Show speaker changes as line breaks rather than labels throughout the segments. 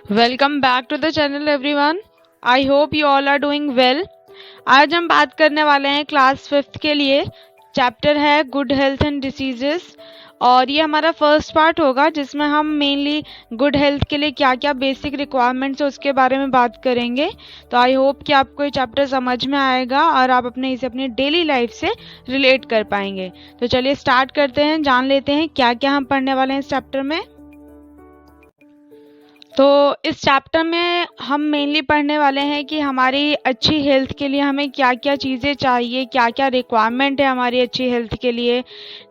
Welcome back to the channel everyone. I hope you all are doing well. आज हम बात करने वाले हैं क्लास 5th के लिए। चैप्टर है गुड हेल्थ एंड डिसीजेस और ये हमारा फर्स्ट पार्ट होगा जिसमें हम मेनली गुड हेल्थ के लिए क्या क्या बेसिक रिक्वायरमेंट्स है उसके बारे में बात करेंगे। तो आई होप कि आपको ये चैप्टर समझ में आएगा और आप इसे अपनी डेली लाइफ से रिलेट कर पाएंगे। तो चलिए स्टार्ट करते हैं, जान लेते हैं क्या क्या हम पढ़ने वाले हैं इस चैप्टर में। तो इस चैप्टर में हम मेनली पढ़ने वाले हैं कि हमारी अच्छी हेल्थ के लिए हमें क्या क्या चीज़ें चाहिए, क्या क्या रिक्वायरमेंट है हमारी अच्छी हेल्थ के लिए,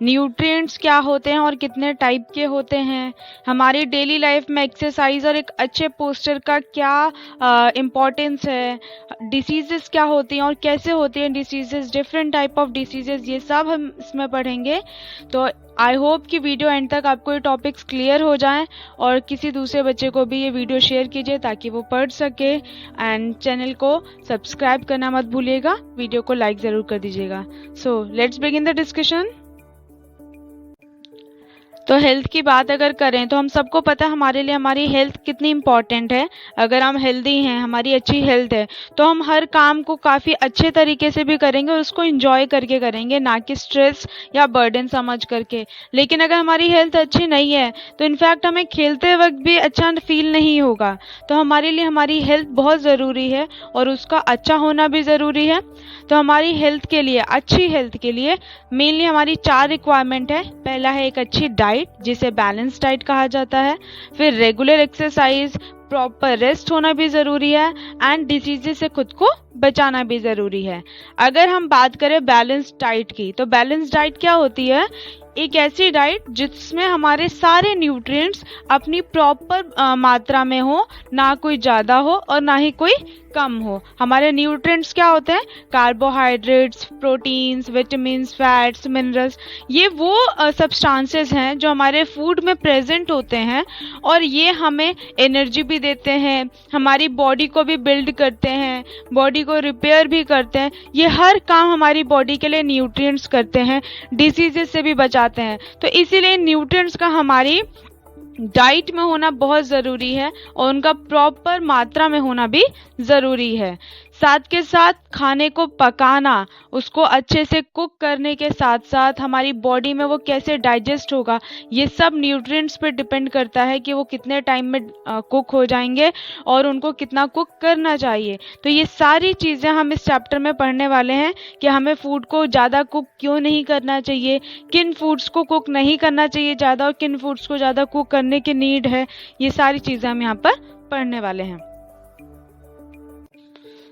न्यूट्रिएंट्स क्या होते हैं और कितने टाइप के होते हैं, हमारी डेली लाइफ में एक्सरसाइज और एक अच्छे पोस्चर का क्या इम्पोर्टेंस है, डिसीजेस क्या होती हैं और कैसे होती हैं diseases, different type of diseases, ये सब हम इसमें पढ़ेंगे। तो आई होप कि वीडियो एंड तक आपको ये टॉपिक्स क्लियर हो जाएं और किसी दूसरे बच्चे को भी ये वीडियो शेयर कीजिए ताकि वो पढ़ सके। एंड चैनल को सब्सक्राइब करना मत भूलिएगा, वीडियो को लाइक ज़रूर कर दीजिएगा। So let's begin the discussion. तो हेल्थ की बात अगर करें तो हम सबको पता है हमारे लिए हमारी हेल्थ कितनी इम्पॉर्टेंट है। अगर हम हेल्दी हैं, हमारी अच्छी हेल्थ है, तो हम हर काम को काफ़ी अच्छे तरीके से भी करेंगे और उसको एंजॉय करके करेंगे, ना कि स्ट्रेस या बर्डन समझ करके। लेकिन अगर हमारी हेल्थ अच्छी नहीं है तो इनफैक्ट हमें खेलते वक्त भी अच्छा फील नहीं होगा। तो हमारे लिए हमारी हेल्थ बहुत ज़रूरी है और उसका अच्छा होना भी ज़रूरी है। तो हमारी हेल्थ के लिए, अच्छी हेल्थ के लिए मेनली हमारी 4 रिक्वायरमेंट है। पहला है एक अच्छी डाइट जिसे बैलेंस डाइट कहा जाता है, फिर रेगुलर एक्सरसाइज, प्रॉपर रेस्ट होना भी ज़रूरी है एंड डिजीजेस से खुद को बचाना भी ज़रूरी है। अगर हम बात करें बैलेंस डाइट की, तो बैलेंस डाइट क्या होती है? एक ऐसी डाइट जिसमें हमारे सारे न्यूट्रिएंट्स अपनी प्रॉपर मात्रा में हो, ना कोई ज़्यादा हो और ना ही कोई कम हो। हमारे न्यूट्रिएंट्स क्या होते हैं? Carbohydrates, proteins, vitamins, fats, minerals, ये वो सब्सटेंसेस हैं जो हमारे फूड में प्रेजेंट होते हैं और ये हमें एनर्जी भी देते हैं, हमारी बॉडी को भी बिल्ड करते हैं, बॉडी को रिपेयर भी करते हैं। ये हर काम हमारी बॉडी के लिए न्यूट्रिएंट्स करते हैं, डिसीजेस से भी बचाते हैं। तो इसीलिए न्यूट्रिएंट्स का हमारी डाइट में होना बहुत ज़रूरी है और उनका प्रॉपर मात्रा में होना भी ज़रूरी है। साथ के साथ खाने को पकाना, उसको अच्छे से कुक करने के साथ साथ हमारी बॉडी में वो कैसे डाइजेस्ट होगा, ये सब न्यूट्रिएंट्स पे डिपेंड करता है कि वो कितने टाइम में कुक हो जाएंगे और उनको कितना कुक करना चाहिए। तो ये सारी चीज़ें हम इस चैप्टर में पढ़ने वाले हैं कि हमें फूड को ज़्यादा कुक क्यों नहीं करना चाहिए, किन फूड्स को कुक नहीं करना चाहिए ज़्यादा और किन फूड्स को ज़्यादा कुक करने की नीड है। ये सारी चीज़ें हम यहाँ पर पढ़ने वाले हैं।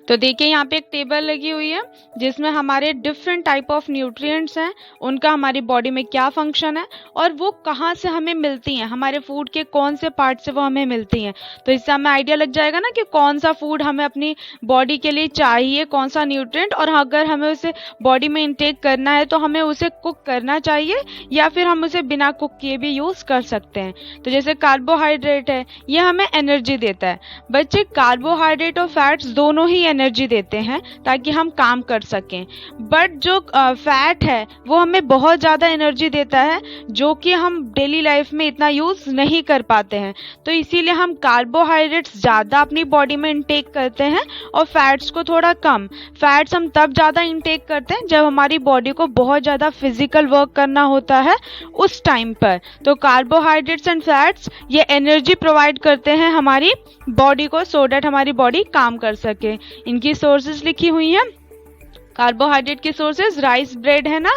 तो देखिए यहाँ पे एक टेबल लगी हुई है जिसमें हमारे डिफरेंट टाइप ऑफ न्यूट्रिएंट्स हैं, उनका हमारी बॉडी में क्या फंक्शन है और वो कहाँ से हमें मिलती हैं, हमारे फूड के कौन से पार्ट से वो हमें मिलती हैं। तो इससे हमें आइडिया लग जाएगा ना कि कौन सा फूड हमें अपनी बॉडी के लिए चाहिए, कौन सा न्यूट्रिएंट, और अगर हमें उसे बॉडी में इंटेक करना है तो हमें उसे कुक करना चाहिए या फिर हम उसे बिना कुक किए भी यूज़ कर सकते हैं। तो जैसे कार्बोहाइड्रेट है, ये हमें एनर्जी देता है। बच्चे, कार्बोहाइड्रेट और फैट्स दोनों ही एनर्जी देते हैं ताकि हम काम कर सकें, बट जो फैट है वो हमें बहुत ज़्यादा एनर्जी देता है जो कि हम डेली लाइफ में इतना यूज़ नहीं कर पाते हैं। तो इसीलिए हम कार्बोहाइड्रेट्स ज़्यादा अपनी बॉडी में इंटेक करते हैं और फैट्स को थोड़ा कम। फैट्स हम तब ज़्यादा इंटेक करते हैं जब हमारी बॉडी को बहुत ज़्यादा फिजिकल वर्क करना होता है उस टाइम पर। तो कार्बोहाइड्रेट्स एंड फैट्स ये एनर्जी प्रोवाइड करते हैं हमारी बॉडी को, सो डैट हमारी बॉडी काम कर सके। इनकी सोर्सेज लिखी हुई हैं। कार्बोहाइड्रेट की सोर्सेज राइस, ब्रेड है ना,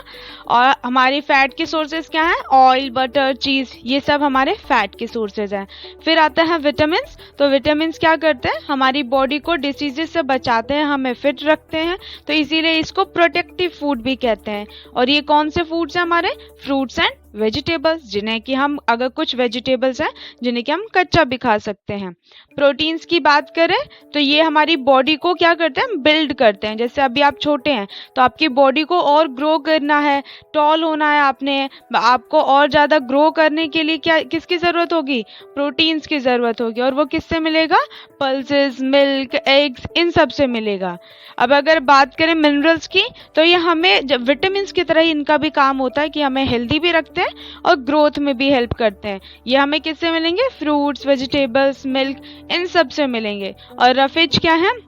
और हमारी फैट की सोर्सेज क्या है? ऑयल, बटर, चीज़, ये सब हमारे फैट की सोर्सेज हैं। फिर आता है विटामिन्स। तो विटामिन्स क्या करते हैं? हमारी बॉडी को डिसीजेस से बचाते हैं, हमें फिट रखते हैं, तो इसीलिए इसको प्रोटेक्टिव फूड भी कहते हैं। और ये कौन से फूड्स हैं हमारे? फ्रूट्स एंड वेजिटेबल्स, जिन्हें कि हम, अगर कुछ वेजिटेबल्स हैं जिन्हें कि हम कच्चा भी खा सकते हैं। प्रोटीन्स की बात करें तो ये हमारी बॉडी को क्या करते हैं? बिल्ड करते हैं। जैसे अभी आप छोटे हैं तो आपकी बॉडी को और ग्रो करना है, टॉल होना है, आपको और ज़्यादा ग्रो करने के लिए क्या, किसकी ज़रूरत होगी? प्रोटीन्स की ज़रूरत होगी। और वो किससे मिलेगा? पल्सेस, मिल्क, एग्स, इन सब से मिलेगा। अब अगर बात करें मिनरल्स की, तो ये हमें विटामिन्स की तरह ही इनका भी काम होता है कि हमें हेल्दी भी रखते करते हैं और ग्रोथ में भी हेल्प करते हैं। ये हमें किससे मिलेंगे? फ्रूट्स, वेजिटेबल्स, मिल्क, इन सब से मिलेंगे। और रफेज क्या है?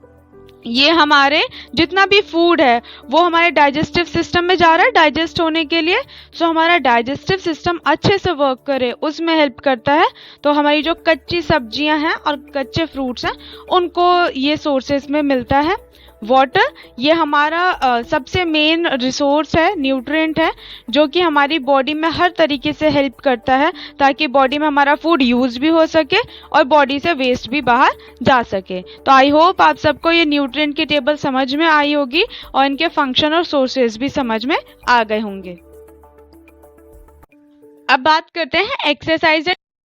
ये हमारे जितना भी फूड है वो हमारे डाइजेस्टिव सिस्टम में जा रहा है डाइजेस्ट होने के लिए, सो हमारा डाइजेस्टिव सिस्टम अच्छे से वर्क करे उसमें हेल्प करता है। तो हमारी जो कच्ची सब्जियां हैं और कच्चे फ्रूट्स हैं उनको ये सोर्सेस में मिलता है। वाटर, ये हमारा सबसे मेन रिसोर्स है, न्यूट्रिएंट है, जो कि हमारी बॉडी में हर तरीके से हेल्प करता है ताकि बॉडी में हमारा फूड यूज भी हो सके और बॉडी से वेस्ट भी बाहर जा सके। तो आई होप आप सबको ये न्यूट्रिएंट की टेबल समझ में आई होगी और इनके फंक्शन और सोर्सेज भी समझ में आ गए होंगे। अब बात करते हैं एक्सरसाइज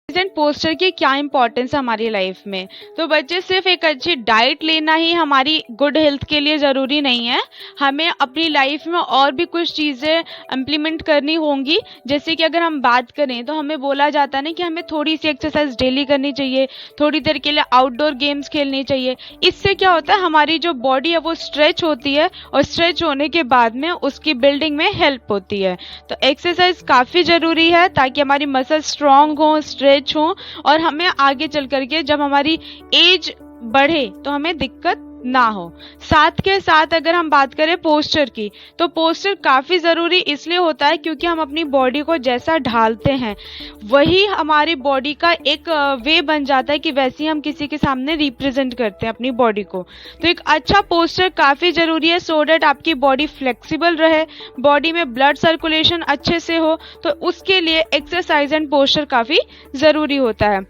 एंड पोस्चर की क्या इंपॉर्टेंस है हमारी लाइफ में। तो बच्चे, सिर्फ एक अच्छी डाइट लेना ही हमारी गुड हेल्थ के लिए ज़रूरी नहीं है, हमें अपनी लाइफ में और भी कुछ चीज़ें इम्प्लीमेंट करनी होंगी। जैसे कि अगर हम बात करें तो हमें बोला जाता है ना कि हमें थोड़ी सी एक्सरसाइज डेली करनी चाहिए, थोड़ी देर के लिए आउटडोर गेम्स खेलनी चाहिए। इससे क्या होता है, हमारी जो बॉडी है वो स्ट्रेच होती है और स्ट्रेच होने के बाद में उसकी बिल्डिंग में हेल्प होती है। तो एक्सरसाइज काफ़ी ज़रूरी है ताकि हमारी मसल स्ट्रांग हो, स्ट्रेच हो और हमें आगे चल करके जब हमारी एज बढ़े तो हमें दिक्कत ना हो। साथ के साथ अगर हम बात करें पोस्चर की, तो पोस्चर काफ़ी ज़रूरी इसलिए होता है क्योंकि हम अपनी बॉडी को जैसा ढालते हैं वही हमारी बॉडी का एक वे बन जाता है कि वैसे ही हम किसी के सामने रिप्रेजेंट करते हैं अपनी बॉडी को। तो एक अच्छा पोस्चर काफ़ी ज़रूरी है सो डैट आपकी बॉडी फ्लेक्सिबल रहे, बॉडी में ब्लड सर्कुलेशन अच्छे से हो। तो उसके लिए एक्सरसाइज एंड पोस्चर काफ़ी ज़रूरी होता है।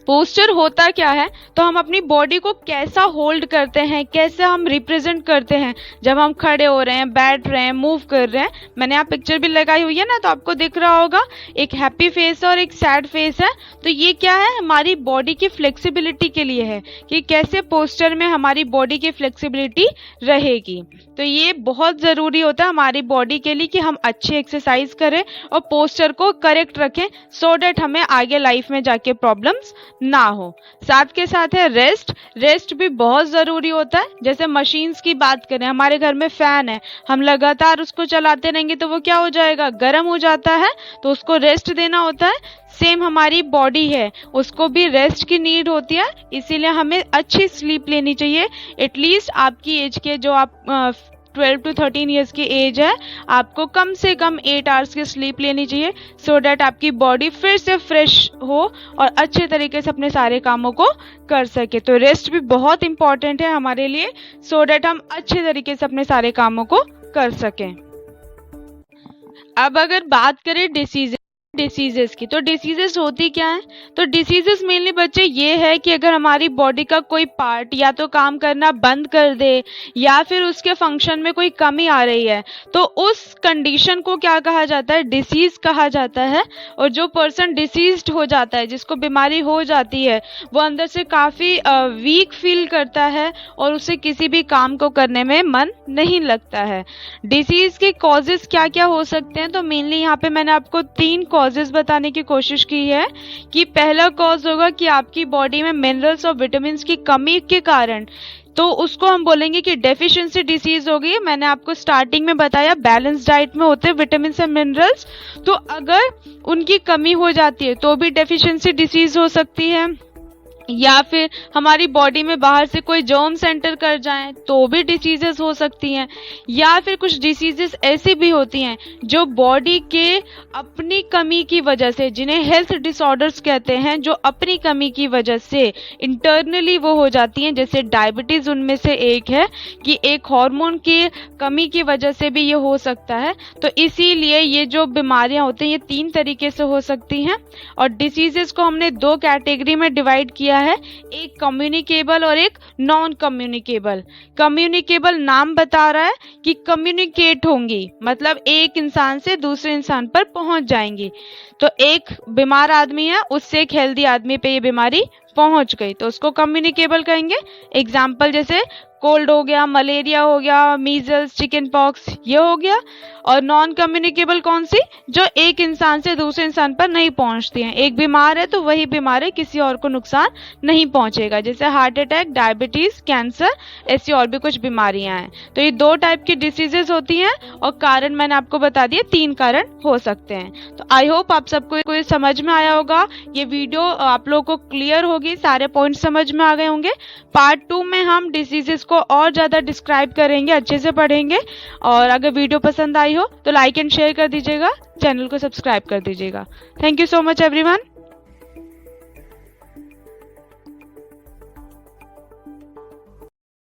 पोस्चर होता क्या है, तो हम अपनी बॉडी को कैसा होल्ड करते हैं, कैसे हम रिप्रेजेंट करते हैं जब हम खड़े हो रहे हैं, बैठ रहे हैं, मूव कर रहे हैं। मैंने यहाँ पिक्चर भी लगाई हुई है ना, तो आपको दिख रहा होगा एक हैप्पी फेस और एक सैड फेस है। तो ये क्या है, हमारी बॉडी की फ्लेक्सिबिलिटी के लिए है कि कैसे पोस्चर में हमारी बॉडी की फ्लेक्सिबिलिटी रहेगी। तो ये बहुत ज़रूरी होता है हमारी बॉडी के लिए कि हम अच्छी एक्सरसाइज करें और पोस्चर को करेक्ट रखें सो डैट हमें आगे लाइफ में जाके प्रॉब्लम्स ना हो। साथ के साथ है रेस्ट। रेस्ट भी बहुत ज़रूरी होता है। जैसे मशीन्स की बात करें, हमारे घर में फ़ैन है, हम लगातार उसको चलाते रहेंगे तो वो क्या हो जाएगा, गर्म हो जाता है, तो उसको रेस्ट देना होता है। सेम हमारी बॉडी है, उसको भी रेस्ट की नीड होती है, इसीलिए हमें अच्छी स्लीप लेनी चाहिए। एटलीस्ट आपकी एज के जो आप 12 to 13 ईयर्स की एज है, आपको कम से कम 8 आवर्स की स्लीप लेनी चाहिए सो डैट आपकी बॉडी फिर से फ्रेश हो और अच्छे तरीके से अपने सारे कामों को कर सके। तो रेस्ट भी बहुत इंपॉर्टेंट है हमारे लिए सो डैट हम अच्छे तरीके से अपने सारे कामों को कर सकें। अब अगर बात करें डिसीजेस की, तो डिसीजेस होती क्या है, तो डिसीजेस मेनली बच्चे ये है कि अगर हमारी बॉडी का कोई पार्ट या तो काम करना बंद कर दे या फिर उसके फंक्शन में कोई कमी आ रही है तो उस कंडीशन को क्या कहा जाता है, डिसीज कहा जाता है। और जो पर्सन डिसीज्ड हो जाता है, जिसको बीमारी हो जाती है, वो अंदर से काफ़ी वीक फील करता है और उसे किसी भी काम को करने में मन नहीं लगता है। डिसीज के कॉजेज क्या क्या हो सकते हैं, तो मेनली यहाँ पे मैंने आपको 3 कॉजेज बताने की कोशिश की है कि पहला कॉज होगा कि आपकी बॉडी में मिनरल्स और विटामिन्स की कमी के कारण, तो उसको हम बोलेंगे कि डेफिशिएंसी डिसीज हो गई। मैंने आपको स्टार्टिंग में बताया बैलेंस डाइट में होते हैं विटामिन्स एंड मिनरल्स, तो अगर उनकी कमी हो जाती है तो भी डेफिशिएंसी डिसीज हो सकती है। या फिर हमारी बॉडी में बाहर से कोई जर्म्स एंटर कर जाएं तो भी डिसीजेस हो सकती हैं। या फिर कुछ डिसीजेस ऐसी भी होती हैं जो बॉडी के अपनी कमी की वजह से, जिन्हें हेल्थ डिसऑर्डर्स कहते हैं, जो अपनी कमी की वजह से इंटरनली वो हो जाती हैं। जैसे डायबिटीज़ उनमें से एक है कि एक हार्मोन की कमी की वजह से भी ये हो सकता है। तो इसीलिए ये जो बीमारियां होती हैं ये 3 तरीके से हो सकती हैं। और डिसीजेस को हमने 2 कैटेगरी में डिवाइड किया है, एक कम्युनिकेबल और एक नॉन कम्युनिकेबल। कम्युनिकेबल नाम बता रहा है कि कम्युनिकेट होंगी, मतलब एक इंसान से दूसरे इंसान पर पहुंच जाएंगी। तो एक बीमार आदमी है, उससे एक हेल्दी आदमी पे ये बीमारी पहुंच गई तो उसको कम्युनिकेबल कहेंगे। एग्जाम्पल जैसे कोल्ड हो गया, मलेरिया हो गया, मीजल्स, चिकन पॉक्स ये हो गया। और नॉन कम्युनिकेबल कौन सी? जो एक इंसान से दूसरे इंसान पर नहीं पहुंचती हैं। एक बीमार है तो वही बीमार है, किसी और को नुकसान नहीं पहुंचेगा, जैसे हार्ट अटैक, डायबिटीज, कैंसर, ऐसी और भी कुछ बीमारियां हैं। तो ये 2 टाइप की डिसीजेस होती हैं और कारण मैंने आपको बता दिए, 3 कारण हो सकते हैं। तो आई होप आप सबको कोई समझ में आया होगा। ये वीडियो आप लोगों को क्लियर होगी, सारे पॉइंट समझ में आ गए होंगे। पार्ट 2 में हम डिसीजेस को और ज़्यादा डिस्क्राइब करेंगे, अच्छे से पढ़ेंगे। और अगर वीडियो पसंद आई हो तो लाइक एंड शेयर कर दीजिएगा, चैनल को सब्सक्राइब कर दीजिएगा। Thank you so much everyone.